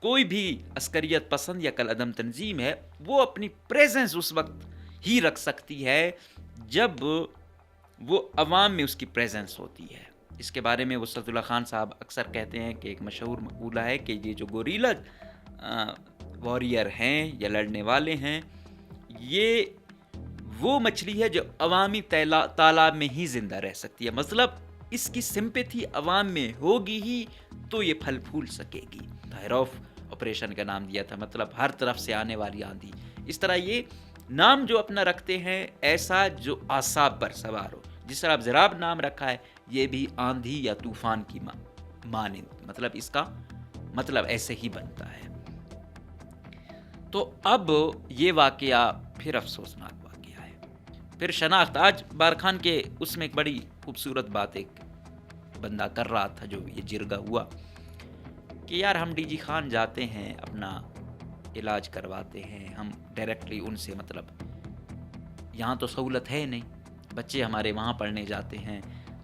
کوئی بھی عسکریت پسند یا کالعدم تنظیم ہے وہ اپنی پریزنس اس وقت ہی رکھ سکتی ہے جب وہ عوام میں اس کی پریزنس ہوتی ہے. اس کے بارے میں وسعت اللہ خان صاحب اکثر کہتے ہیں کہ ایک مشہور مقولہ ہے کہ یہ جو گوریلا واریر ہیں یا لڑنے والے ہیں، یہ وہ مچھلی ہے جو عوامی تالاب میں ہی زندہ رہ سکتی ہے. مطلب اس کی سمپیتھی عوام میں ہوگی ہی تو یہ پھل پھول سکے گی. تھائروف آپریشن کا نام دیا تھا، مطلب ہر طرف سے آنے والی آندھی. اس طرح یہ نام جو اپنا رکھتے ہیں ایسا جو اعصاب پر سوار ہو. جس طرح اب زراب نام رکھا ہے، یہ بھی آندھی یا طوفان کی مانند، مطلب اس کا مطلب ایسے ہی بنتا ہے. تو اب یہ واقعہ پھر افسوسناک واقعہ ہے. پھر شناخت. آج بارخان کے اس میں ایک بڑی خوبصورت بات ایک بندہ کر رہا تھا جو یہ جرگہ ہوا کہ یار ہم ڈی جی خان جاتے ہیں، اپنا علاج کرواتے ہیں، ہم ڈائریکٹلی ان سے، مطلب یہاں تو سہولت ہے نہیں، بچے ہمارے وہاں پڑھنے جاتے ہیں،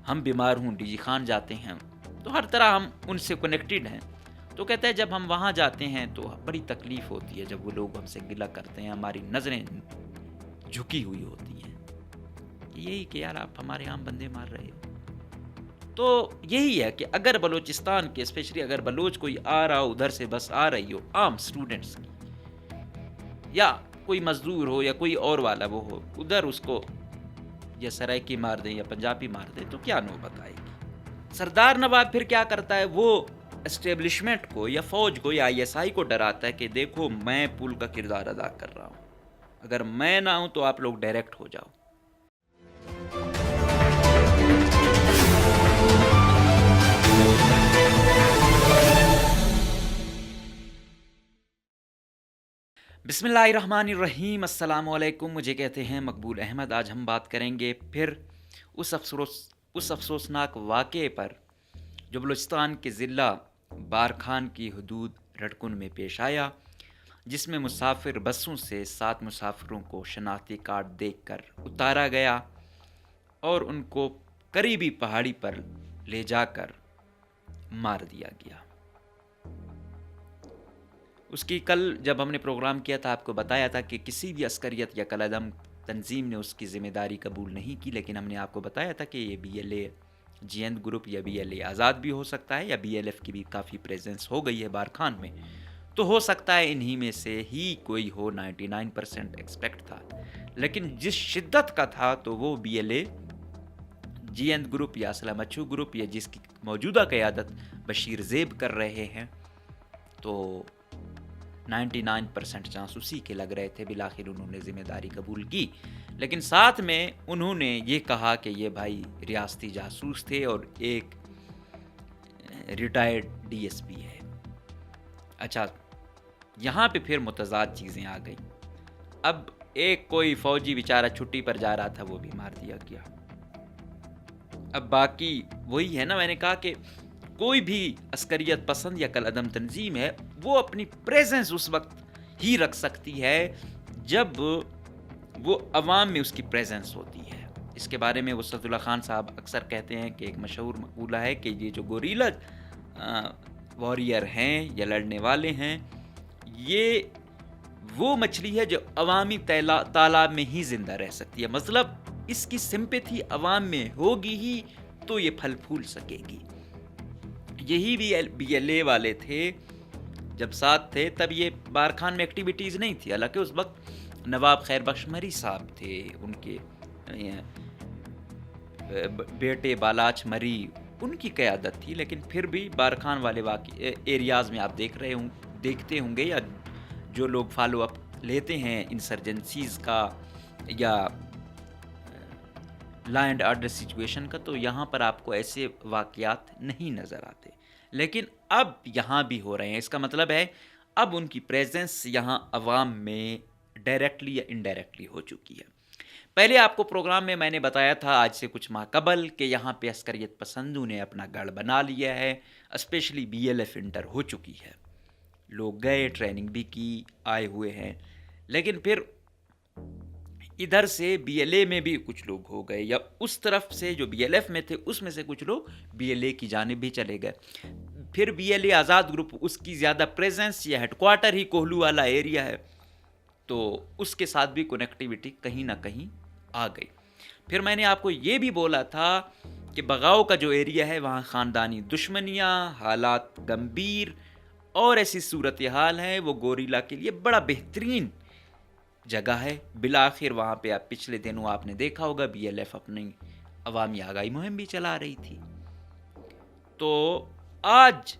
ہم بیمار ہوں ڈی جی خان جاتے ہیں، تو ہر طرح ہم ان سے کنیکٹڈ ہیں. تو کہتے ہیں جب ہم وہاں جاتے ہیں تو بڑی تکلیف ہوتی ہے، جب وہ لوگ ہم سے گلہ کرتے ہیں، ہماری نظریں جھکی ہوئی ہوتی ہیں، یہی کہ یار آپ ہمارے عام بندے مار رہے ہو. تو یہی ہے کہ اگر بلوچستان کے اسپیشلی اگر بلوچ کوئی آ رہا ہو، ادھر سے بس آ رہی ہو عام اسٹوڈنٹس کی، یا کوئی مزدور ہو یا کوئی اور والا وہ ہو، ادھر اس کو یا سرائکی مار دیں یا پنجابی مار دیں تو کیا نوبت آئے گی. سردار نواب پھر کیا کرتا ہے، وہ اسٹیبلشمنٹ کو یا فوج کو یا ISI کو ڈراتا ہے کہ دیکھو میں پل کا کردار ادا کر رہا ہوں، اگر میں نہ ہوں تو آپ لوگ ڈائریکٹ ہو جاؤ. بسم اللہ الرحمن الرحیم. السلام علیکم. مجھے کہتے ہیں مقبول احمد. آج ہم بات کریں گے پھر اس افسوسناک واقعے پر جو بلوچستان کے ضلع بارکھان کی حدود رٹکن میں پیش آیا، جس میں مسافر بسوں سے 7 مسافروں کو شناختی کارڈ دیکھ کر اتارا گیا اور ان کو قریبی پہاڑی پر لے جا کر مار دیا گیا. اس کی کل جب ہم نے پروگرام کیا تھا آپ کو بتایا تھا کہ کسی بھی عسکریت یا کالعدم تنظیم نے اس کی ذمہ داری قبول نہیں کی، لیکن ہم نے آپ کو بتایا تھا کہ یہ BLA جیند گروپ یا BLA آزاد بھی ہو سکتا ہے، یا BLF کی بھی کافی پریزنس ہو گئی ہے بارکھان میں، تو ہو سکتا ہے انہی میں سے ہی کوئی ہو. 99% ایکسپیکٹ تھا، لیکن جس شدت کا تھا تو وہ BLA جیند گروپ یا اسلم اچھو گروپ یا جس کی موجودہ قیادت بشیر زیب کر رہے ہیں، تو 99% چانس اسی کے لگ رہے تھے. بالآخر انہوں نے ذمہ داری قبول کی، لیکن ساتھ میں انہوں نے یہ کہا کہ یہ بھائی ریاستی جاسوس تھے اور ایک ریٹائرڈ DSP ہے. اچھا، یہاں پہ پھر متضاد چیزیں آ گئیں. اب ایک کوئی فوجی بیچارہ چھٹی پر جا رہا تھا، وہ بھی مار دیا گیا. اب باقی وہی ہے نا، میں نے کہا کہ کوئی بھی عسکریت پسند یا کالعدم تنظیم ہے وہ اپنی پریزنس اس وقت ہی رکھ سکتی ہے جب وہ عوام میں اس کی پریزنس ہوتی ہے. اس کے بارے میں وسعت اللہ خان صاحب اکثر کہتے ہیں کہ ایک مشہور مقولہ ہے کہ یہ جو گوریلا واریر ہیں یا لڑنے والے ہیں، یہ وہ مچھلی ہے جو عوامی تالاب میں ہی زندہ رہ سکتی ہے. مطلب اس کی سمپیتھی عوام میں ہوگی ہی تو یہ پھل پھول سکے گی. یہی بھی BLA والے تھے جب ساتھ تھے، تب یہ بارکھان میں ایکٹیویٹیز نہیں تھی. حالانکہ اس وقت نواب خیر بخش مری صاحب تھے، ان کے بیٹے بالاچ مری ان کی قیادت تھی، لیکن پھر بھی بارکھان والے ایریاز میں آپ دیکھتے ہوں گے، یا جو لوگ فالو اپ لیتے ہیں انسرجنسیز کا یا لا اینڈ آرڈر سچویشن کا، تو یہاں پر آپ کو ایسے واقعات نہیں نظر آتے. لیکن اب یہاں بھی ہو رہے ہیں. اس کا مطلب ہے اب ان کی پریزنس یہاں عوام میں ڈائریکٹلی یا انڈائریکٹلی ہو چکی ہے. پہلے آپ کو پروگرام میں نے بتایا تھا آج سے کچھ ماہ قبل کہ یہاں پہ عسکریت پسندوں نے اپنا گڑھ بنا لیا ہے، اسپیشلی BLF انٹر ہو چکی ہے. لوگ گئے، ٹریننگ بھی کی، آئے ہوئے ہیں، لیکن پھر ادھر سے BLA میں بھی کچھ لوگ ہو گئے، یا اس طرف سے جو BLF میں تھے اس میں سے کچھ لوگ BLA کی جانب بھی چلے گئے. پھر BLA آزاد گروپ اس کی زیادہ پریزنس یا ہیڈ کوارٹر ہی کوہلو والا ایریا ہے، تو اس کے ساتھ بھی کنیکٹیوٹی کہیں نہ کہیں آ گئی۔ پھر میں نے آپ کو یہ بھی بولا تھا کہ بغاؤ کا جو ایریا ہے وہاں خاندانی دشمنیاں، حالات گمبھیر اور ایسی صورتحال ہے، وہ گوریلا کے لیے بڑا بہترین جگہ ہے۔ بالآخر وہاں پہ آپ پچھلے دنوں آپ نے دیکھا ہوگا BLF اپنی عوامی آگاہی مہم بھی چلا رہی تھی۔ تو آج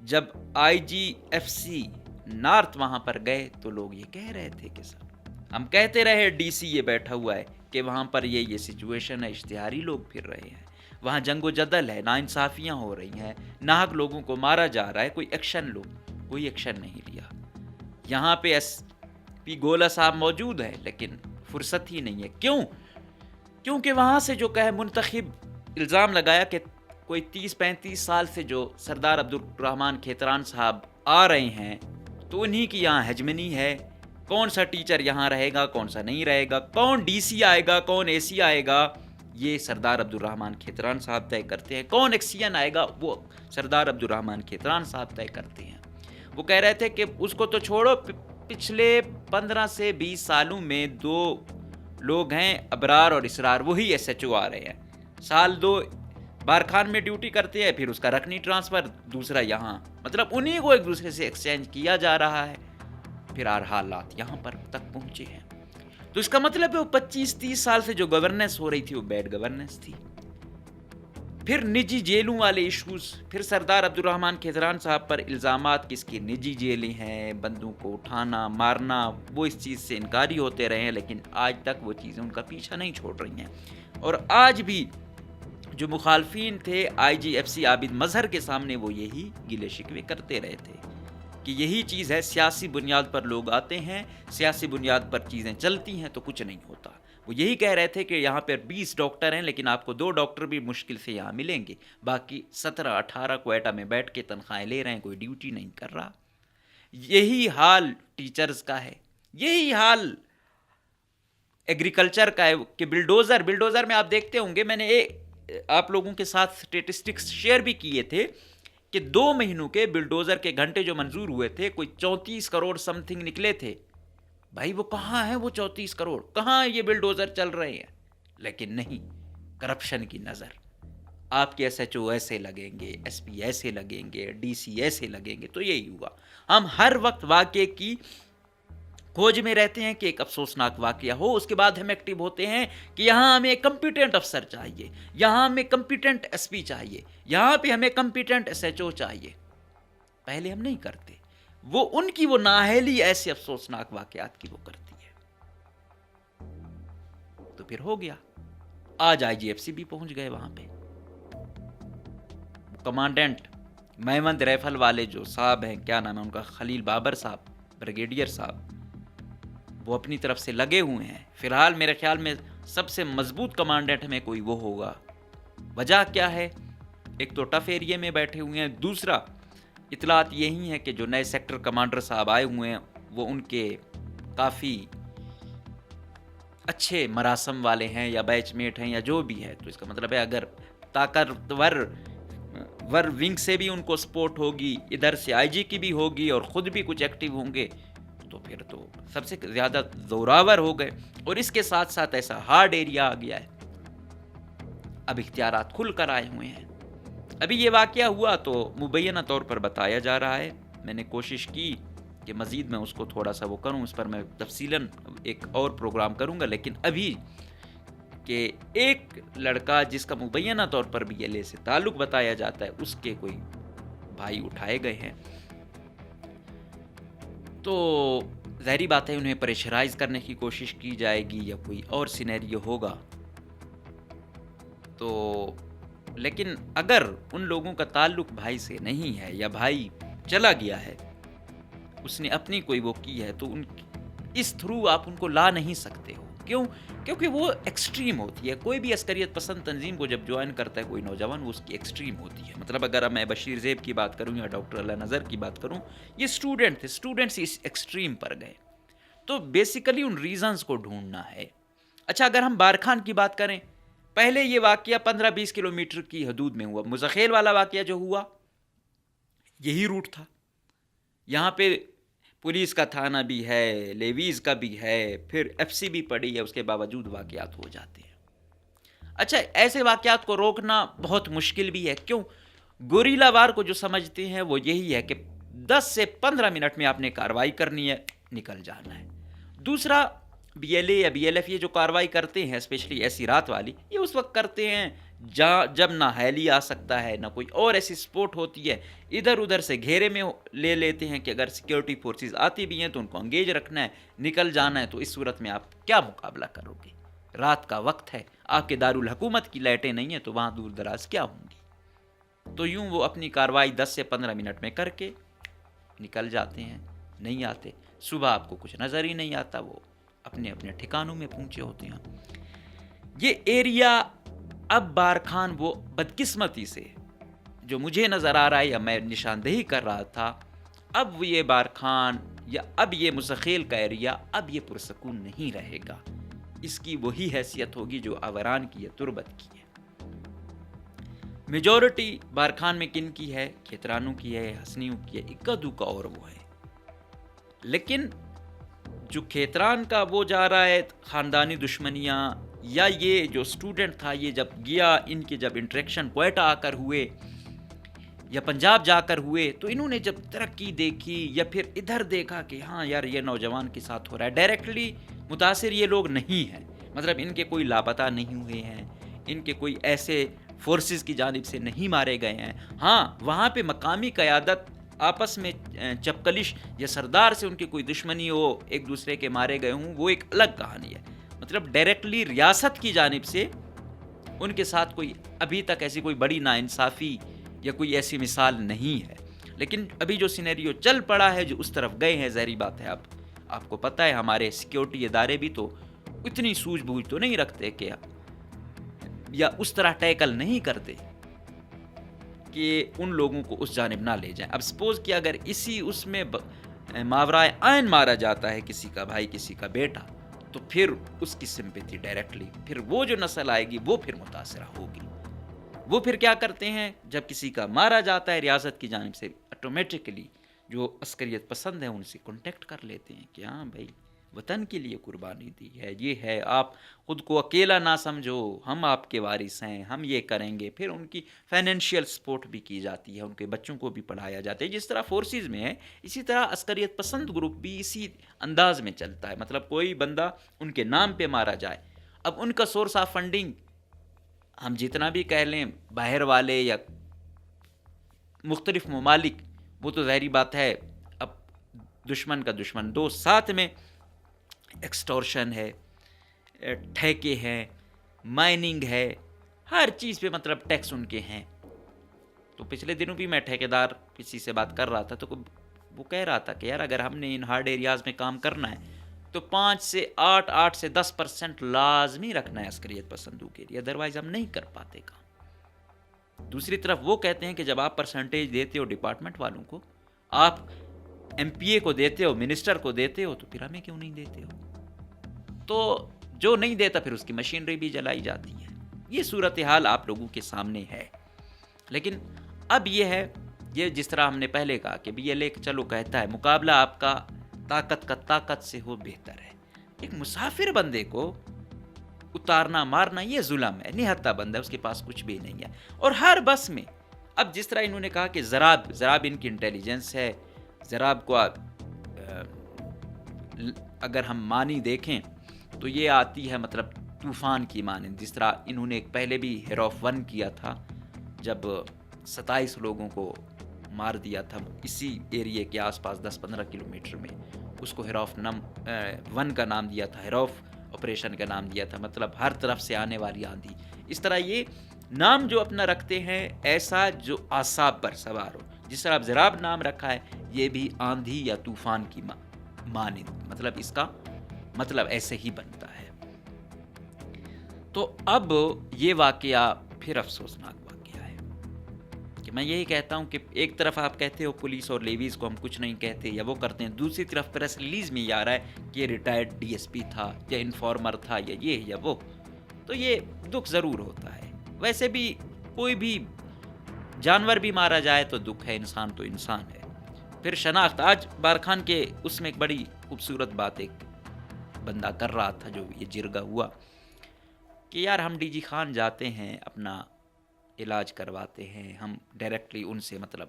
جب IGFC نارتھ وہاں پر گئے تو لوگ یہ کہہ رہے تھے کہ سر ہم کہتے رہے DC یہ بیٹھا ہوا ہے کہ وہاں پر یہ سچویشن ہے، اشتہاری لوگ پھر رہے ہیں، وہاں جنگ و جدل ہے، ناانصافیاں ہو رہی ہیں، ناحق لوگوں کو مارا جا رہا ہے، کوئی ایکشن نہیں لیا۔ یہاں پہ SP گولا صاحب موجود ہے لیکن فرصت ہی نہیں ہے۔ کیونکہ وہاں سے جو منتخب الزام لگایا کہ کوئی 30-35 سال سے جو سردار عبدالرحمان کھیتران صاحب آ رہے ہیں تو انہی کی یہاں ہیجمنی ہے، کون سا ٹیچر یہاں رہے گا، کون سا نہیں رہے گا، کون DC آئے گا، کون AC آئے گا، یہ سردار عبدالرحمان کھیتران صاحب طے کرتے ہیں، کون ایکسین آئے گا وہ سردار عبدالرحمان کھیتران صاحب طے کرتے ہیں۔ وہ کہہ رہے تھے کہ اس کو تو چھوڑو، پچھلے 15 سے 20 سالوں میں 2 لوگ ہیں، ابرار اور اسرار، وہی SHO آ رہے ہیں، سال 2 بارکھان میں ڈیوٹی کرتے ہیں، پھر اس کا رکنی ٹرانسفر، دوسرا یہاں، مطلب انہی کو ایک دوسرے سے ایکسچینج کیا جا رہا ہے، پھر حالات یہاں پر تک پہنچے ہیں۔ تو اس کا مطلب ہے وہ 25-30 سال سے جو گورننس ہو رہی تھی وہ بیڈ گورننس تھی۔ پھر نجی جیلوں والے ایشوز، پھر سردار عبدالرحمان کھیتران صاحب پر الزامات کس کی نجی جیلیں ہیں، بندوں کو اٹھانا مارنا، وہ اس چیز سے انکاری ہوتے رہے ہیں، لیکن آج تک وہ چیزیں ان کا پیچھا نہیں چھوڑ رہی ہیں۔ اور آج بھی جو مخالفین تھے IGFC عابد مظہر کے سامنے وہ یہی گلے شکوے کرتے رہے تھے کہ یہی چیز ہے، سیاسی بنیاد پر لوگ آتے ہیں، سیاسی بنیاد پر چیزیں چلتی ہیں تو کچھ نہیں ہوتا۔ وہ یہی کہہ رہے تھے کہ یہاں پر 20 ڈاکٹر ہیں لیکن آپ کو 2 ڈاکٹر بھی مشکل سے یہاں ملیں گے، باقی 17-18 کوئٹہ میں بیٹھ کے تنخواہیں لے رہے ہیں، کوئی ڈیوٹی نہیں کر رہا۔ یہی حال ٹیچرز کا ہے، یہی حال ایگریکلچر کا ہے کہ بلڈوزر میں آپ دیکھتے ہوں گے، میں نے آپ لوگوں کے ساتھ سٹیٹسٹکس شیئر بھی کیے تھے کہ 2 مہینوں کے بلڈوزر کے گھنٹے جو منظور ہوئے تھے کوئی 34 کروڑ سم تھنگ نکلے تھے۔ بھائی وہ کہاں ہیں وہ 34 کروڑ، کہاں یہ بلڈوزر چل رہے ہیں؟ لیکن نہیں، کرپشن کی نظر، آپ کے SHO ایسے لگیں گے، SP ایسے لگیں گے، DC ایسے لگیں گے، تو یہی ہوا۔ ہم ہر وقت واقعے کی کھوج میں رہتے ہیں کہ ایک افسوسناک واقعہ ہو، اس کے بعد ہم ایکٹیو ہوتے ہیں کہ یہاں ہمیں کمپیٹنٹ افسر چاہیے، یہاں ہمیں کمپیٹنٹ SP چاہیے، یہاں پہ ہمیں کمپیٹنٹ SHO چاہیے۔ پہلے ہم نہیں کرتے، وہ ان کی وہ نااہلی ایسے افسوسناک واقعات کی وہ کرتی ہے۔ تو پھر ہو گیا، آج IGFC بھی پہنچ گئے وہاں پہ۔ کمانڈنٹ میوند ریفل والے جو صاحب ہیں، کیا نام ہے ان کا، خلیل بابر صاحب، بریگیڈیئر صاحب، وہ اپنی طرف سے لگے ہوئے ہیں۔ فی الحال میرے خیال میں سب سے مضبوط کمانڈنٹ میں کوئی وہ ہوگا۔ وجہ کیا ہے؟ ایک تو ٹف ایریے میں بیٹھے ہوئے ہیں، دوسرا اطلاعات یہی ہیں کہ جو نئے سیکٹر کمانڈر صاحب آئے ہوئے ہیں وہ ان کے کافی اچھے مراسم والے ہیں یا بیچ میٹ ہیں یا جو بھی ہے، تو اس کا مطلب ہے اگر طاقتور ونگ سے بھی ان کو سپورٹ ہوگی، ادھر سے IG کی بھی ہوگی اور خود بھی کچھ ایکٹیو ہوں گے، تو پھر تو سب سے زیادہ زوراور ہو گئے۔ اور اس کے ساتھ ساتھ ایسا ہارڈ ایریا آ گیا ہے، اب اختیارات کھل کر آئے ہوئے ہیں۔ ابھی یہ واقعہ ہوا تو مبینہ طور پر بتایا جا رہا ہے، میں نے کوشش کی کہ مزید میں اس کو تھوڑا سا وہ کروں، اس پر میں تفصیلاً ایک اور پروگرام کروں گا، لیکن ابھی کہ ایک لڑکا جس کا مبینہ طور پر BLA سے تعلق بتایا جاتا ہے، اس کے کوئی بھائی اٹھائے گئے ہیں، تو ظاہری بات ہے انہیں پریشرائز کرنے کی کوشش کی جائے گی یا کوئی اور سینیریو ہوگا۔ تو لیکن اگر ان لوگوں کا تعلق بھائی سے نہیں ہے یا بھائی چلا گیا ہے، اس نے اپنی کوئی وہ کی ہے، تو اس تھرو آپ ان کو لا نہیں سکتے ہو۔ کیوں؟ کیونکہ وہ ایکسٹریم ہوتی ہے۔ کوئی بھی عسکریت پسند تنظیم کو جب جوائن کرتا ہے کوئی نوجوان، وہ اس کی ایکسٹریم ہوتی ہے۔ مطلب اگر میں بشیر زیب کی بات کروں یا ڈاکٹر اللہ نظر کی بات کروں، یہ اسٹوڈنٹ تھے، اسٹوڈنٹس اس ایکسٹریم پر گئے، تو بیسیکلی ان ریزنز کو ڈھونڈنا ہے۔ اچھا، اگر ہم بارکھان کی بات کریں، پہلے یہ واقعہ 15-20 کلومیٹر کی حدود میں ہوا۔ مزخیل والا واقعہ جو ہوا یہی روٹ تھا. یہاں پہ پولیس کا تھانہ بھی ہے, لیویز کا بھی ہے, پھر ایف سی بھی پڑی ہے, اس کے باوجود واقعات ہو جاتے ہیں. اچھا, ایسے واقعات کو روکنا بہت مشکل بھی ہے. کیوں؟ گوریلا وار کو جو سمجھتے ہیں وہ یہی ہے کہ 10 سے 15 منٹ میں آپ نے کارروائی کرنی ہے, نکل جانا ہے. دوسرا, بی ایل اے یا بی ایل ایف یہ جو کارروائی کرتے ہیں اسپیشلی ایسی رات والی, یہ اس وقت کرتے ہیں جب نہ ہیلی آ سکتا ہے, نہ کوئی اور ایسی سپورٹ ہوتی ہے. ادھر ادھر سے گھیرے میں لے لیتے ہیں کہ اگر سیکیورٹی فورسز آتی بھی ہیں تو ان کو انگیج رکھنا ہے, نکل جانا ہے. تو اس صورت میں آپ کیا مقابلہ کرو گے؟ رات کا وقت ہے, آپ کے دارالحکومت کی لائٹیں نہیں ہیں, تو وہاں دور دراز کیا ہوں گی؟ تو یوں وہ اپنی کارروائی 10 سے 15 منٹ میں کر کے نکل جاتے ہیں, نہیں آتے. صبح آپ کو کچھ نظر ہی نہیں آتا, وہ اپنے اپنے ٹھکانوں میں پہنچے ہوتے ہیں. یہ ایریا اب بارکھان وہ بدقسمتی سے جو مجھے نظر آ رہا ہے یا میں نشاندہی کر رہا تھا, اب یہ بارکھان یا اب یہ مسخیل کا ایریا اب یہ پرسکون نہیں رہے گا. اس کی وہی حیثیت ہوگی جو آوران کی ہے, تربت کی ہے. میجورٹی بارکھان میں کن کی ہے؟ کھیترانوں کی ہے, ہسنیوں کی ہے, اکا دکا اور وہ ہے. لیکن جو کھیتران کا وہ جا رہا ہے خاندانی دشمنیاں, یا یہ جو اسٹوڈنٹ تھا یہ جب گیا, ان کے جب انٹریکشن کوئٹہ آ کر ہوئے یا پنجاب جا کر ہوئے, تو انہوں نے جب ترقی دیکھی یا پھر ادھر دیکھا کہ ہاں یار یہ نوجوان کے ساتھ ہو رہا ہے, ڈائریکٹلی متاثر یہ لوگ نہیں ہیں. مطلب ان کے کوئی لاپتہ نہیں ہوئے ہیں, ان کے کوئی ایسے فورسز کی جانب سے نہیں مارے گئے ہیں. ہاں, وہاں پہ مقامی قیادت آپس میں چپکلش یا سردار سے ان کی کوئی دشمنی ہو, ایک دوسرے کے مارے گئے ہوں, وہ ایک الگ کہانی ہے. مطلب ڈائریکٹلی ریاست کی جانب سے ان کے ساتھ کوئی ابھی تک ایسی کوئی بڑی ناانصافی یا کوئی ایسی مثال نہیں ہے. لیکن ابھی جو سینیریو چل پڑا ہے, جو اس طرف گئے ہیں, ظاہری بات ہے آپ کو پتہ ہے ہمارے سیکیورٹی ادارے بھی تو اتنی سوجھ بوجھ تو نہیں رکھتے کہ یا اس طرح ٹیکل نہیں کرتے کہ ان لوگوں کو اس جانب نہ لے جائیں. اب سپوز کہ اگر اسی اس میں ماورائے آئین مارا جاتا ہے کسی کا بھائی, کسی کا بیٹا, تو پھر اس کی سمپیتھی ڈائریکٹلی پھر وہ جو نسل آئے گی وہ پھر متاثرہ ہوگی. وہ پھر کیا کرتے ہیں, جب کسی کا مارا جاتا ہے ریاست کی جانب سے, آٹومیٹکلی جو عسکریت پسند ہیں ان سے کانٹیکٹ کر لیتے ہیں کہ ہاں بھائی وطن کے لیے قربانی دی ہے, یہ ہے, آپ خود کو اکیلا نہ سمجھو, ہم آپ کے وارث ہیں, ہم یہ کریں گے. پھر ان کی فائنینشیل سپورٹ بھی کی جاتی ہے, ان کے بچوں کو بھی پڑھایا جاتا ہے. جس طرح فورسز میں ہے اسی طرح عسکریت پسند گروپ بھی اسی انداز میں چلتا ہے. مطلب کوئی بندہ ان کے نام پہ مارا جائے, اب ان کا سورس آف فنڈنگ ہم جتنا بھی کہہ لیں باہر والے یا مختلف ممالک, وہ تو ظاہری بات ہے اب دشمن کا دشمن دوست, ساتھ میں ایکسٹورشن ہے, ٹھیکے ہیں, مائننگ ہے, ہر چیز پہ مطلب ٹیکس ان کے ہیں. تو پچھلے دنوں بھی میں ٹھیکیدار کسی سے بات کر رہا تھا, تو وہ کہہ رہا تھا کہ یار اگر ہم نے ان ہارڈ ایریاز میں کام کرنا ہے تو 5 سے 8 سے 10% لازمی رکھنا ہے عسکریت پسندوں کے لیے, ادروائز ہم نہیں کر پاتے کام. دوسری طرف وہ کہتے ہیں کہ جب آپ پرسنٹیج دیتے ہو ڈپارٹمنٹ والوں کو, آپ ایم پی اے کو دیتے ہو, منسٹر کو دیتے ہو, تو پھر ہمیں کیوں نہیں دیتے ہو؟ تو جو نہیں دیتا پھر اس کی مشینری بھی جلائی جاتی ہے. یہ صورتحال آپ لوگوں کے سامنے ہے. لیکن اب یہ ہے, یہ جس طرح ہم نے پہلے کہا کہ بی ایل اے چلو کہتا ہے مقابلہ آپ کا طاقت سے ہو بہتر ہے. ایک مسافر بندے کو اتارنا مارنا یہ ظلم ہے, نہتا بندہ, اس کے پاس کچھ بھی نہیں ہے. اور ہر بس میں اب جس طرح انہوں نے کہا کہ زراب ان کی انٹیلیجنس ہے, زراب کو اگر ہم معنی دیکھیں تو یہ آتی ہے مطلب طوفان کی مانند. جس طرح انہوں نے ایک پہلے بھی ہیروف 1 کیا تھا جب 27 لوگوں کو مار دیا تھا اسی ایریے کے آس پاس 10-15 کلومیٹر میں, اس کو ہیروف 1 کا نام دیا تھا, ہیروف آپریشن کا نام دیا تھا, مطلب ہر طرف سے آنے والی آندھی. اس طرح یہ نام جو اپنا رکھتے ہیں ایسا جو اعصاب پر سوار ہو. جس طرح اب زراب نام رکھا ہے, یہ بھی آندھی یا طوفان کی مانند, مطلب اس کا مطلب ایسے ہی بنتا ہے. تو اب یہ واقعہ پھر افسوسناک واقعہ ہے کہ میں یہی کہتا ہوں کہ ایک طرف آپ کہتے ہو پولیس اور لیویز کو ہم کچھ نہیں کہتے یا وہ کرتے ہیں, دوسری طرف پریس ریلیز میں یہ آ رہا ہے کہ یہ ریٹائرڈ ڈی ایس پی تھا یا انفارمر تھا یا یہ یا وہ. تو یہ دکھ ضرور ہوتا ہے. ویسے بھی کوئی بھی جانور بھی مارا جائے تو دکھ ہے، انسان تو انسان ہے۔ پھر شناخت، آج بارخان کے اس میں ایک بڑی خوبصورت بات ایک بندہ کر رہا تھا جو یہ جرگہ ہوا کہ یار ہم ڈی جی خان جاتے ہیں، اپنا علاج کرواتے ہیں، ہم ڈائریکٹلی ان سے مطلب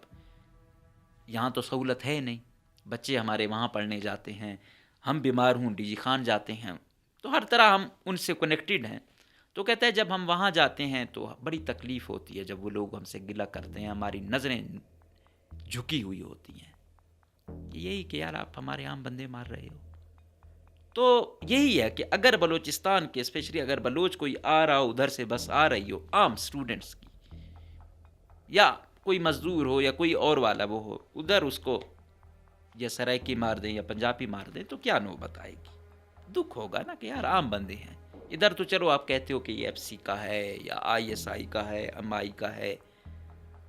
یہاں تو سہولت ہے نہیں، بچے ہمارے وہاں پڑھنے جاتے ہیں، ہم بیمار ہوں ڈی جی خان جاتے ہیں، تو ہر طرح ہم ان سے کنیکٹڈ ہیں۔ تو کہتا ہے جب ہم وہاں جاتے ہیں تو بڑی تکلیف ہوتی ہے، جب وہ لوگ ہم سے گلہ کرتے ہیں، ہماری نظریں جھکی ہوئی ہوتی ہیں، یہی کہ یار آپ ہمارے عام بندے مار رہے ہو۔ تو یہی ہے کہ اگر بلوچستان کے اسپیشلی اگر بلوچ کوئی آ رہا ہو، ادھر سے بس آ رہی ہو عام اسٹوڈنٹس کی، یا کوئی مزدور ہو یا کوئی اور والا وہ ہو، ادھر اس کو یا سرائکی مار دیں یا پنجابی مار دیں تو کیا نوبت آئے گی؟ دکھ ہوگا نا کہ یار عام بندے ہیں۔ ادھر تو چلو آپ کہتے ہو کہ یہ ایف سی کا ہے یا آئی ایس آئی کا ہے، ایم آئی کا ہے،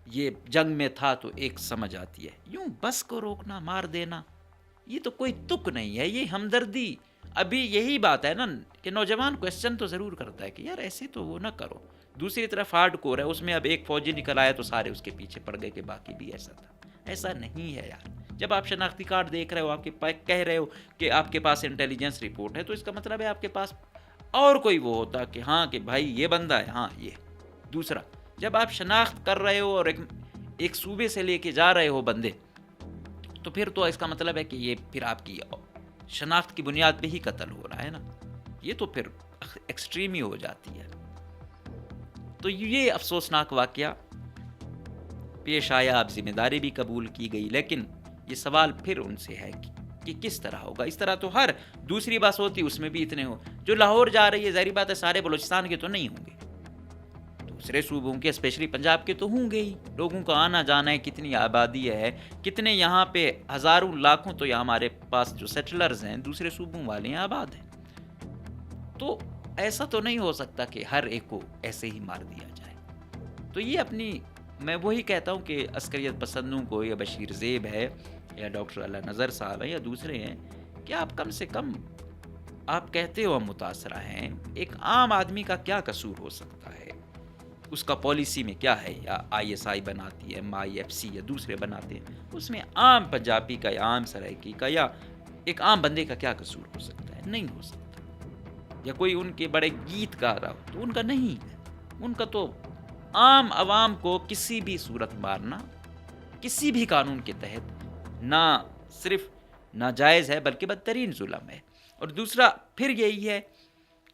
یہ جنگ میں تھا تو ایک سمجھ آتی ہے، یوں بس کو روکنا، مار دینا، یہ تو کوئی تک نہیں ہے، یہ ہمدردی۔ ابھی یہی بات ہے نا کہ نوجوان کوشچن تو ضرور کرتا ہے کہ یار ایسے تو وہ نہ کرو۔ دوسری طرف ہارڈ کور ہے، اس میں اب ایک فوجی نکل آیا تو سارے اس کے پیچھے پڑ گئے کہ باقی بھی ایسا تھا۔ ایسا نہیں ہے یار۔ جب آپ شناختی کارڈ دیکھ رہے ہو، آپ کے کہہ رہے ہو کہ آپ کے پاس انٹیلیجنس رپورٹ ہے، تو اس کا مطلب ہے آپ کے پاس اور کوئی وہ ہوتا کہ ہاں کہ بھائی یہ بندہ ہے، ہاں یہ۔ دوسرا، جب آپ شناخت کر رہے ہو اور ایک صوبے سے لے کے جا رہے ہو بندے، تو پھر تو اس کا مطلب ہے کہ یہ پھر آپ کی شناخت کی بنیاد پہ ہی قتل ہو رہا ہے نا، یہ تو پھر ایکسٹریم ہی ہو جاتی ہے۔ تو یہ افسوسناک واقعہ پیش آیا، اب ذمہ داری بھی قبول کی گئی، لیکن یہ سوال پھر ان سے ہے کہ کس طرح ہوگا۔ اس طرح تو ہر دوسری بس ہوتی، اس میں بھی اتنے ہو۔ جو لاہور جا رہی ہے ظاہری بات ہے سارے بلوچستان کے تو نہیں ہوں گے، دوسرے صوبوں کے اسپیشلی پنجاب کے تو ہوں گے ہی۔ لوگوں کا آنا جانا ہے، کتنی آبادی ہے، کتنے یہاں پہ ہزاروں لاکھوں تو یہاں ہمارے پاس جو سیٹلرز ہیں دوسرے صوبوں والے ہیں آباد ہیں۔ تو ایسا تو نہیں ہو سکتا کہ ہر ایک کو ایسے ہی مار دیا جائے۔ تو یہ اپنی، میں وہی کہتا ہوں کہ عسکریت پسندوں کو، یا بشیر زیب ہے یا ڈاکٹر اللہ نظر صاحب ہیں یا دوسرے ہیں، کہ آپ کم سے کم آپ کہتے ہو ہم متاثرہ ہیں، ایک عام آدمی کا کیا قصور ہو سکتا ہے، اس کا پالیسی میں کیا ہے، یا آئی ایس آئی بناتی ہے، ایم آئی ایف سی یا دوسرے بناتے ہیں، اس میں عام پنجابی کا یا عام سرائکی کا یا ایک عام بندے کا کیا قصور ہو سکتا ہے؟ نہیں ہو سکتا۔ یا کوئی ان کے بڑے گیت گا رہا ہو تو ان کا نہیں ہے، ان کا تو عام عوام کو کسی بھی صورت مارنا کسی بھی قانون کے تحت نہ صرف ناجائز ہے بلکہ بدترین ظلم ہے۔ اور دوسرا پھر یہی ہے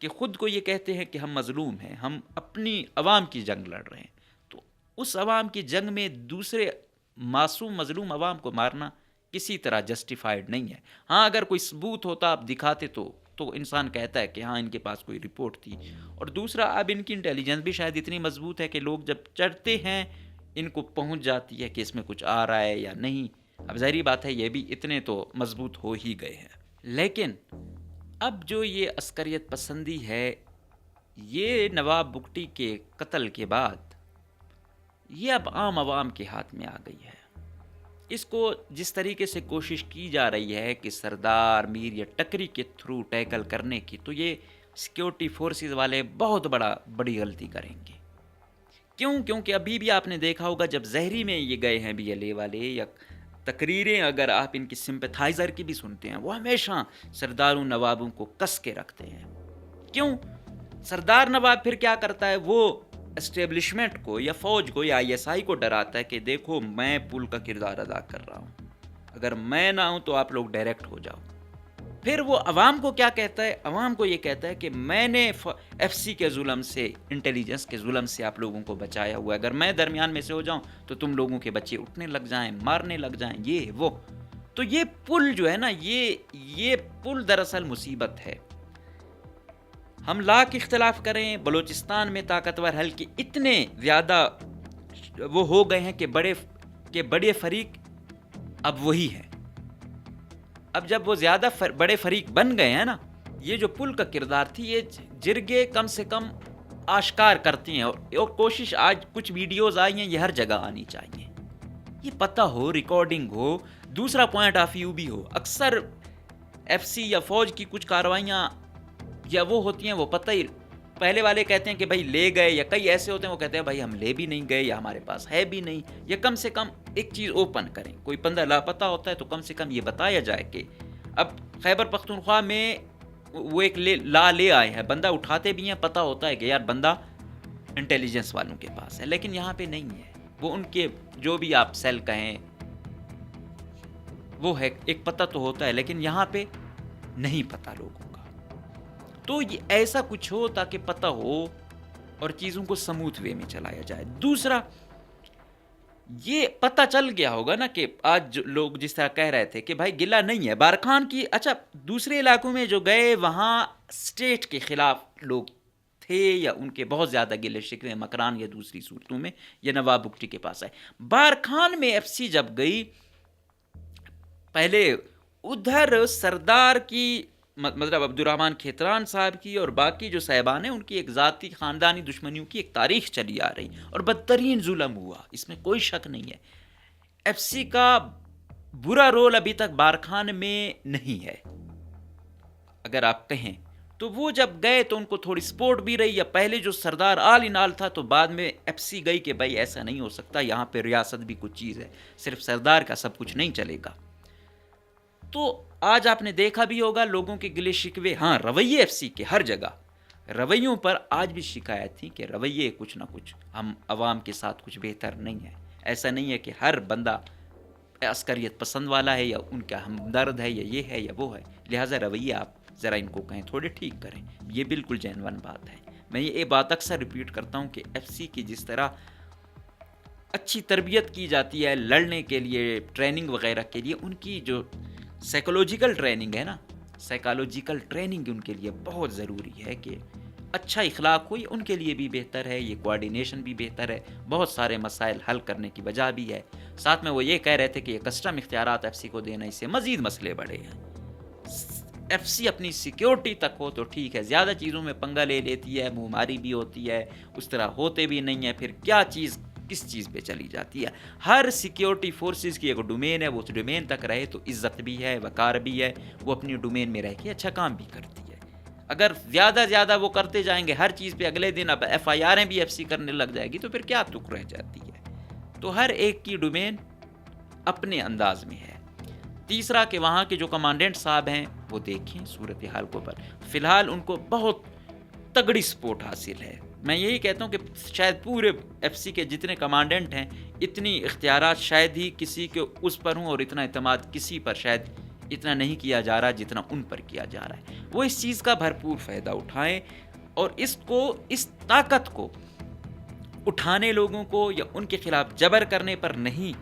کہ خود کو یہ کہتے ہیں کہ ہم مظلوم ہیں، ہم اپنی عوام کی جنگ لڑ رہے ہیں، تو اس عوام کی جنگ میں دوسرے معصوم مظلوم عوام کو مارنا کسی طرح جسٹیفائڈ نہیں ہے۔ ہاں اگر کوئی ثبوت ہوتا آپ دکھاتے تو انسان کہتا ہے کہ ہاں ان کے پاس کوئی رپورٹ تھی۔ اور دوسرا، اب ان کی انٹیلیجنس بھی شاید اتنی مضبوط ہے کہ لوگ جب چڑھتے ہیں ان کو پہنچ جاتی ہے کہ اس میں کچھ آ رہا ہے یا نہیں۔ اب ظاہری بات ہے یہ بھی اتنے تو مضبوط ہو ہی گئے ہیں، لیکن اب جو یہ عسکریت پسندی ہے، یہ نواب بگٹی کے قتل کے بعد یہ اب عام عوام کے ہاتھ میں آ گئی ہے۔ اس کو جس طریقے سے کوشش کی جا رہی ہے کہ سردار میر یا ٹکری کے تھرو ٹیکل کرنے کی، تو یہ سیکیورٹی فورسز والے بہت بڑی غلطی کریں گے۔ کیونکہ ابھی بھی آپ نے دیکھا ہوگا جب زہری میں یہ گئے ہیں بی ایل اے والے، یا تقریریں اگر آپ ان کی سمپیتھائزر کی بھی سنتے ہیں، وہ ہمیشہ سرداروں نوابوں کو کس کے رکھتے ہیں۔ کیوں؟ سردار نواب پھر کیا کرتا ہے، وہ اسٹیبلشمنٹ کو یا فوج کو یا آئی ایس آئی کو ڈراتا ہے کہ دیکھو میں پل کا کردار ادا کر رہا ہوں، اگر میں نہ ہوں تو آپ لوگ ڈائریکٹ ہو جاؤ۔ پھر وہ عوام کو کیا کہتا ہے؟ عوام کو یہ کہتا ہے کہ میں نے ایف سی کے ظلم سے، انٹیلیجنس کے ظلم سے آپ لوگوں کو بچایا ہوا ہے، اگر میں درمیان میں سے ہو جاؤں تو تم لوگوں کے بچے اٹھنے لگ جائیں، مارنے لگ جائیں، یہ وہ۔ تو یہ پل جو ہے نا، یہ پل دراصل مصیبت ہے۔ ہم لاکھ اختلاف کریں، بلوچستان میں طاقتور حلقے اتنے زیادہ وہ ہو گئے ہیں کہ بڑے فریق اب وہی ہیں۔ اب جب وہ زیادہ بڑے فریق بن گئے ہیں نا، یہ جو پل کا کردار تھی یہ جرگے کم سے کم آشکار کرتی ہیں، اور کوشش آج کچھ ویڈیوز آئی ہیں یہ ہر جگہ آنی چاہیے، یہ پتہ ہو، ریکارڈنگ ہو، دوسرا پوائنٹ آف ویو بھی ہو۔ اکثر ایف سی یا فوج کی کچھ کارروائیاں یا وہ ہوتی ہیں وہ پتہ ہی پہلے والے کہتے ہیں کہ بھائی لے گئے، یا کئی ایسے ہوتے ہیں وہ کہتے ہیں بھائی ہم لے بھی نہیں گئے، یا ہمارے پاس ہے بھی نہیں، یا کم سے کم ایک چیز اوپن کریں. کوئی بندہ لاپتہ ہوتا ہے تو کم سے کم یہ بتایا جائے کہ اب خیبر پختونخوا میں وہ ایک لے آئے ہیں، بندہ اٹھاتے بھی ہیں، پتہ ہوتا ہے کہ یار بندہ انٹیلیجنس والوں کے پاس ہے، لیکن یہاں پہ نہیں ہے. وہ ان کے جو بھی آپ سیل کہیں وہ ہے، ایک پتہ تو ہوتا ہے، لیکن یہاں پہ نہیں پتہ لوگوں کا. تو یہ ایسا کچھ ہو تاکہ پتہ ہو اور چیزوں کو سموتھ وے میں چلایا جائے. دوسرا یہ پتہ چل گیا ہوگا نا کہ آج لوگ جس طرح کہہ رہے تھے کہ بھائی گلہ نہیں ہے بارکھان کی. اچھا دوسرے علاقوں میں جو گئے وہاں اسٹیٹ کے خلاف لوگ تھے، یا ان کے بہت زیادہ گلے شکوے مکران یا دوسری صورتوں میں، یا نواب بگٹی کے پاس آئے. بارکھان میں ایف سی جب گئی، پہلے ادھر سردار کی مطلب عبدالرحمن کھیتران صاحب کی اور باقی جو صاحبان ہیں ان کی ایک ذاتی خاندانی دشمنیوں کی ایک تاریخ چلی آ رہی، اور بدترین ظلم ہوا، اس میں کوئی شک نہیں ہے. ایف سی کا برا رول ابھی تک بارکھان میں نہیں ہے اگر آپ کہیں تو. وہ جب گئے تو ان کو تھوڑی سپورٹ بھی رہی، یا پہلے جو سردار آل ان آل تھا تو بعد میں ایف سی گئی کہ بھائی ایسا نہیں ہو سکتا، یہاں پہ ریاست بھی کچھ چیز ہے، صرف سردار کا سب کچھ نہیں چلے گا. تو آج آپ نے دیکھا بھی ہوگا لوگوں کے گلے شکوے، ہاں رویے ایف سی کے ہر جگہ رویوں پر آج بھی شکایت تھی کہ رویے کچھ نہ کچھ ہم عوام کے ساتھ کچھ بہتر نہیں ہے. ایسا نہیں ہے کہ ہر بندہ عسکریت پسند والا ہے یا ان کا ہمدرد ہے یا یہ ہے یا وہ ہے، لہٰذا رویے آپ ذرا ان کو کہیں تھوڑے ٹھیک کریں. یہ بالکل جینون بات ہے. میں یہ بات اکثر ریپیٹ کرتا ہوں کہ ایف سی کی جس طرح اچھی تربیت کی جاتی ہے لڑنے کے لیے، ٹریننگ وغیرہ کے لیے، ان کی جو سائیکولوجیکل ٹریننگ ہے نا، سائیکولوجیکل ٹریننگ ان کے لیے بہت ضروری ہے کہ اچھا اخلاق ہو. یہ ان کے لیے بھی بہتر ہے، یہ کوآرڈینیشن بھی بہتر ہے، بہت سارے مسائل حل کرنے کی وجہ بھی ہے. ساتھ میں وہ یہ کہہ رہے تھے کہ یہ کسٹم اختیارات ایف سی کو دینا، اس سے مزید مسئلے بڑھے ہیں. ایف سی اپنی سیکیورٹی تک ہو تو ٹھیک ہے، زیادہ چیزوں میں پنگا لے لیتی ہے، منہ ماری بھی ہوتی ہے، اس طرح ہوتے بھی نہیں ہے، پھر کیا چیز کس چیز پہ چلی جاتی ہے. ہر سیکیورٹی فورسز کی ایک ڈومین ہے، وہ اس ڈومین تک رہے تو عزت بھی ہے، وقار بھی ہے، وہ اپنی ڈومین میں رہ کے اچھا کام بھی کرتی ہے. اگر زیادہ وہ کرتے جائیں گے ہر چیز پہ، اگلے دن اب ایف آئی آریں بھی ایف سی کرنے لگ جائے گی تو پھر کیا تک رہ جاتی ہے. تو ہر ایک کی ڈومین اپنے انداز میں ہے. تیسرا کہ وہاں کے جو کمانڈنٹ صاحب ہیں وہ دیکھیں صورتحال کو پر، فی الحال ان کو بہت تگڑی سپورٹ حاصل ہے. میں یہی کہتا ہوں کہ شاید پورے ایف سی کے جتنے کمانڈنٹ ہیں اتنی اختیارات شاید ہی کسی کے اس پر ہوں، اور اتنا اعتماد کسی پر شاید اتنا نہیں کیا جا رہا جتنا ان پر کیا جا رہا ہے. وہ اس چیز کا بھرپور فائدہ اٹھائیں، اور اس طاقت کو اٹھانے لوگوں کو یا ان کے خلاف جبر کرنے پر نہیں،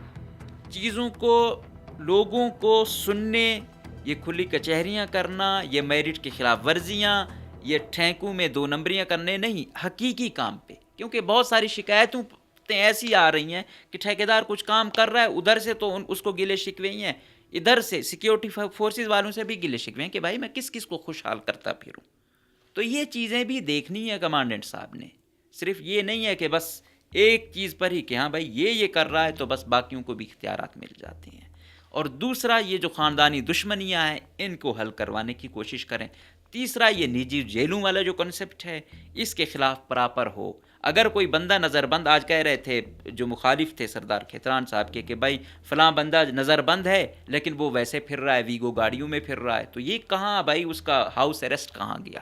چیزوں کو لوگوں کو سننے، یہ کھلی کچہریاں کرنا، یہ میرٹ کے خلاف ورزیاں، یہ ٹھینکوں میں 2 نمبریاں کرنے نہیں، حقیقی کام پہ. کیونکہ بہت ساری شکایتوں ایسی آ رہی ہیں کہ ٹھیکیدار کچھ کام کر رہا ہے، ادھر سے تو اس کو گلے شکوے ہی ہیں، ادھر سے سیکیورٹی فورسز والوں سے بھی گلے شکوے ہیں کہ بھائی میں کس کو خوشحال کرتا پھروں. تو یہ چیزیں بھی دیکھنی ہے کمانڈنٹ صاحب نے. صرف یہ نہیں ہے کہ بس ایک چیز پر ہی کہ ہاں بھائی یہ کر رہا ہے تو بس باقیوں کو بھی اختیارات مل جاتے ہیں. اور دوسرا یہ جو خاندانی دشمنیاں ہیں ان کو حل کروانے کی کوشش کریں. تیسرا یہ نجی جیلوں والا جو کنسپٹ ہے اس کے خلاف پراپر ہو. اگر کوئی بندہ نظر بند، آج کہہ رہے تھے جو مخالف تھے سردار کھیتران صاحب کے کہ بھائی فلاں بندہ نظر بند ہے لیکن وہ ویسے پھر رہا ہے، ویگو گاڑیوں میں پھر رہا ہے، تو یہ کہاں بھائی اس کا ہاؤس اریسٹ کہاں گیا؟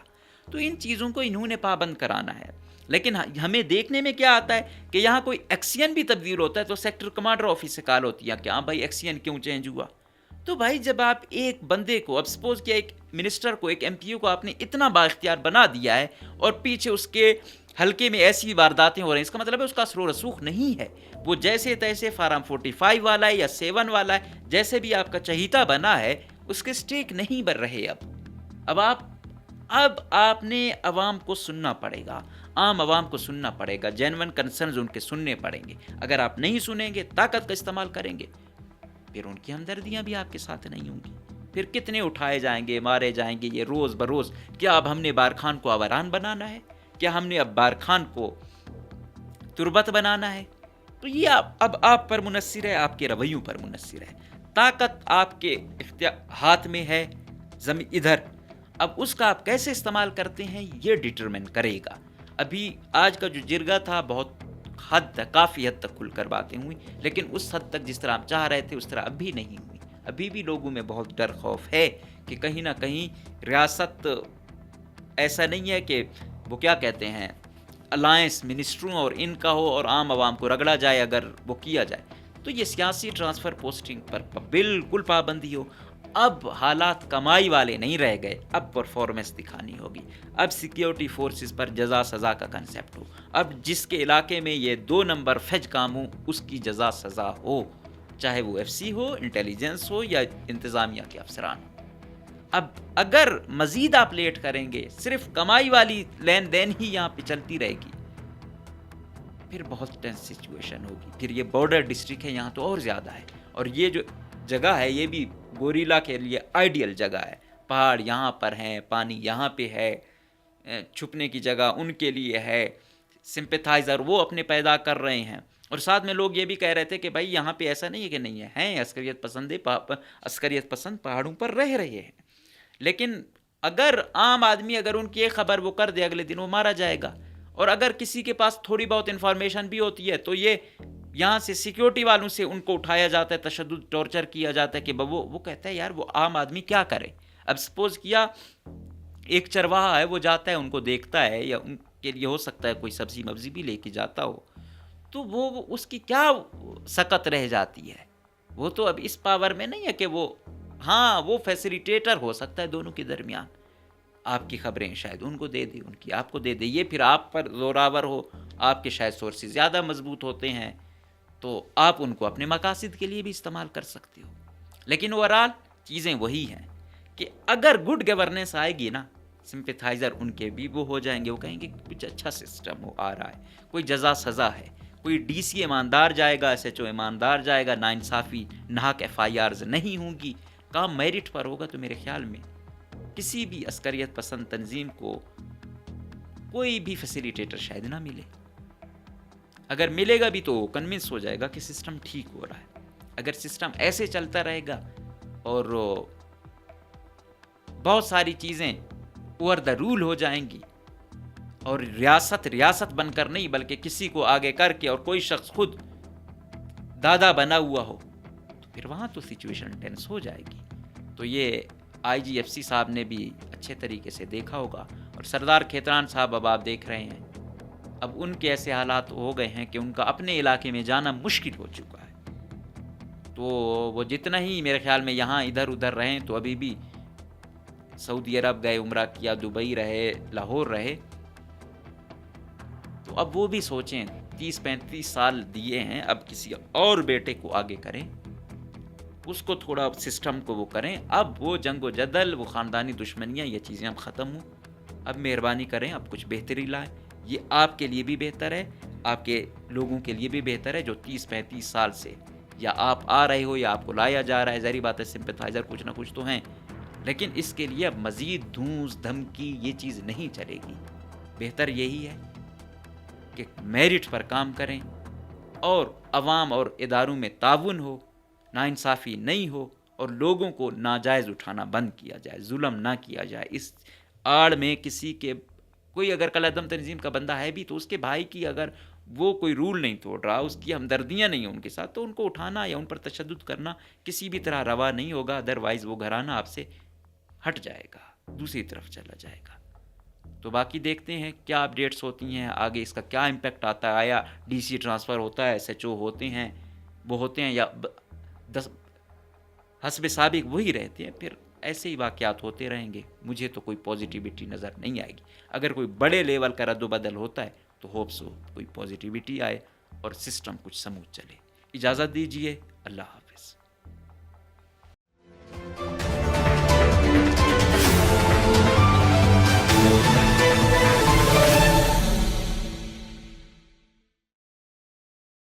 تو ان چیزوں کو انہوں نے پابند کرانا ہے. لیکن ہمیں دیکھنے میں کیا آتا ہے کہ یہاں کوئی ایکسین بھی تبدیل ہوتا ہے تو سیکٹر کمانڈر آفس سے کال ہوتی ہے کہ ہاں بھائی ایکسین کیوں چینج ہوا. تو بھائی جب آپ ایک بندے کو، اب سپوز کیا ایک منسٹر کو، ایک ایم پی او کو آپ نے اتنا بااختیار بنا دیا ہے اور پیچھے اس کے حلقے میں ایسی وارداتیں ہو رہی ہیں، اس کا مطلب ہے اس کا اثر و رسوخ نہیں ہے. وہ جیسے تیسے فارم 45 والا ہے یا 7 والا ہے، جیسے بھی آپ کا چہیتا بنا ہے، اس کے سٹیک نہیں بن رہے. اب آپ نے عوام کو سننا پڑے گا، عام عوام کو سننا پڑے گا، جینون کنسرنز ان کے سننے پڑیں گے. اگر آپ نہیں سنیں گے، طاقت کا استعمال کریں گے، پھر ان کی ہمدردیاں بھی آپ کے ساتھ نہیں ہوں گی. پھر کتنے اٹھائے جائیں گے، مارے جائیں گے یہ روز بروز. کیا اب ہم نے بارکھان کو آوران بنانا ہے؟ کیا ہم نے اب بارکھان کو تربت بنانا ہے؟ تو یہ اب آپ پر منحصر ہے، آپ کے رویوں پر منحصر ہے. طاقت آپ کے ہاتھ میں ہے، ادھر اب اس کا آپ کیسے استعمال کرتے ہیں یہ ڈٹرمن کرے گا. ابھی آج کا جو جرگہ تھا بہت حد تک، کافی حد تک کھل کر باتیں ہوئی، لیکن اس حد تک جس طرح آپ چاہ رہے تھے اس طرح اب بھی نہیں ہوئی. ابھی بھی لوگوں میں بہت ڈر خوف ہے کہ کہیں نہ کہیں ریاست ایسا نہیں ہے کہ وہ کیا کہتے ہیں الائنس منسٹروں اور ان کا ہو اور عام عوام کو رگڑا جائے. اگر وہ کیا جائے تو یہ سیاسی ٹرانسفر پوسٹنگ پر بالکل پابندی ہو. اب حالات کمائی والے نہیں رہ گئے، اب پرفارمنس دکھانی ہوگی. اب سیکیورٹی فورسز پر جزا سزا کا کنسیپٹ ہو. اب جس کے علاقے میں یہ 2 نمبر فج کام ہو اس کی جزا سزا ہو، چاہے وہ ایف سی ہو، انٹیلیجنس ہو یا انتظامیہ کے افسران ہو. اب اگر مزید آپ لیٹ کریں گے، صرف کمائی والی لین دین ہی یہاں پہ چلتی رہے گی، پھر بہت ٹینس سچویشن ہوگی. پھر یہ بارڈر ڈسٹرکٹ ہے یہاں تو اور زیادہ ہے، اور یہ جو جگہ ہے یہ بھی گوریلا کے لیے آئیڈیل جگہ ہے. پہاڑ یہاں پر ہیں، پانی یہاں پہ ہے، چھپنے کی جگہ ان کے لیے ہے، سمپیتھائزر وہ اپنے پیدا کر رہے ہیں. اور ساتھ میں لوگ یہ بھی کہہ رہے تھے کہ بھائی یہاں پہ ایسا نہیں ہے کہ نہیں ہے، ہیں عسکریت پسند پہاڑوں پر رہ رہے ہیں. لیکن اگر عام آدمی اگر ان کی ایک خبر وہ کر دے، اگلے دن وہ مارا جائے گا. اور اگر کسی کے پاس تھوڑی بہت انفارمیشن بھی ہوتی ہے تو یہ یہاں سے سیکیورٹی والوں سے ان کو اٹھایا جاتا ہے، تشدد ٹارچر کیا جاتا ہے کہ وہ کہتا ہے یار وہ عام آدمی کیا کرے. اب سپوز کیا ایک چرواہا ہے، وہ جاتا ہے ان کو دیکھتا ہے، یا ان کے لیے ہو سکتا ہے کوئی سبزی مبزی بھی لے کے جاتا ہو، تو وہ اس کی کیا سکت رہ جاتی ہے. وہ تو اب اس پاور میں نہیں ہے کہ وہ فیسیلیٹیٹر ہو سکتا ہے دونوں کے درمیان. آپ کی خبریں شاید ان کو دے دے، ان کی آپ کو دے دے. یہ پھر آپ پر زوراور ہو، آپ کے شاید سورسز زیادہ مضبوط ہوتے ہیں تو آپ ان کو اپنے مقاصد کے لیے بھی استعمال کر سکتے ہو. لیکن اوورآل چیزیں وہی ہیں کہ اگر گڈ گورننس آئے گی نا، سمپیتھائزر ان کے بھی وہ ہو جائیں گے، وہ کہیں گے کچھ اچھا سسٹم آ رہا ہے، کوئی جزا سزا ہے، کوئی ڈی سی ایماندار جائے گا، ایس ایچ او ایماندار جائے گا، ناانصافی ناحق ایف آئی آرز نہیں ہوں گی، کام میرٹ پر ہوگا. تو میرے خیال میں کسی بھی عسکریت پسند تنظیم کو کوئی بھی فیسیلیٹیٹر شاید نہ ملے. اگر ملے گا بھی تو کنونس ہو جائے گا کہ سسٹم ٹھیک ہو رہا ہے. اگر سسٹم ایسے چلتا رہے گا اور بہت ساری چیزیں اوور دا رول ہو جائیں گی اور ریاست بن کر نہیں بلکہ کسی کو آگے کر کے اور کوئی شخص خود دادا بنا ہوا ہو، تو پھر وہاں تو سچویشن ٹینس ہو جائے گی. تو یہ آئی جی ایف سی صاحب نے بھی اچھے طریقے سے دیکھا ہوگا، اور سردار کھیتران صاحب اب آپ دیکھ رہے ہیں اب ان کے ایسے حالات ہو گئے ہیں کہ ان کا اپنے علاقے میں جانا مشکل ہو چکا ہے. تو وہ جتنا ہی میرے خیال میں یہاں ادھر ادھر رہیں تو ابھی بھی سعودی عرب گئے، عمرہ کیا، دبئی رہے، لاہور رہے، تو اب وہ بھی سوچیں 30-35 سال دیے ہیں، اب کسی اور بیٹے کو آگے کریں، اس کو تھوڑا سسٹم کو وہ کریں. اب وہ جنگ و جدل، وہ خاندانی دشمنیاں، یہ چیزیں اب ختم ہوں. اب مہربانی کریں، اب کچھ بہتری لائیں. یہ آپ کے لیے بھی بہتر ہے، آپ کے لوگوں کے لیے بھی بہتر ہے جو 30-35 سال سے یا آپ آ رہے ہو یا آپ کو لایا جا رہا ہے. ظاہری بات ہے سمپیتھائزر کچھ نہ کچھ تو ہیں، لیکن اس کے لیے اب مزید دھونس دھمکی یہ چیز نہیں چلے گی. بہتر یہی ہے کہ میرٹ پر کام کریں اور عوام اور اداروں میں تعاون ہو، ناانصافی نہیں ہو، اور لوگوں کو ناجائز اٹھانا بند کیا جائے، ظلم نہ کیا جائے. اس آڑ میں کسی کے کوئی اگر کالعدم تنظیم کا بندہ ہے بھی تو اس کے بھائی کی اگر وہ کوئی رول نہیں توڑ رہا، اس کی ہمدردیاں نہیں ہیں ان کے ساتھ، تو ان کو اٹھانا یا ان پر تشدد کرنا کسی بھی طرح روا نہیں ہوگا. ادروائز وہ گھرانہ آپ سے ہٹ جائے گا، دوسری طرف چلا جائے گا. تو باقی دیکھتے ہیں کیا اپڈیٹس ہوتی ہیں آگے، اس کا کیا امپیکٹ آتا ہے. آیا ڈی سی ٹرانسفر ہوتا ہے، ایس ایچ او ہوتے ہیں، وہ ہوتے ہیں، یا حسب سابق وہی رہتے ہیں، پھر ایسے ہی واقعات ہوتے رہیں گے. مجھے تو کوئی پازیٹیوٹی نظر نہیں آئے گی. اگر کوئی بڑے لیول کا رد و بدل ہوتا ہے تو ہوپس ہو کوئی پازیٹیوٹی آئے اور سسٹم کچھ سموتھ چلے. اجازت دیجیے، اللہ حافظ.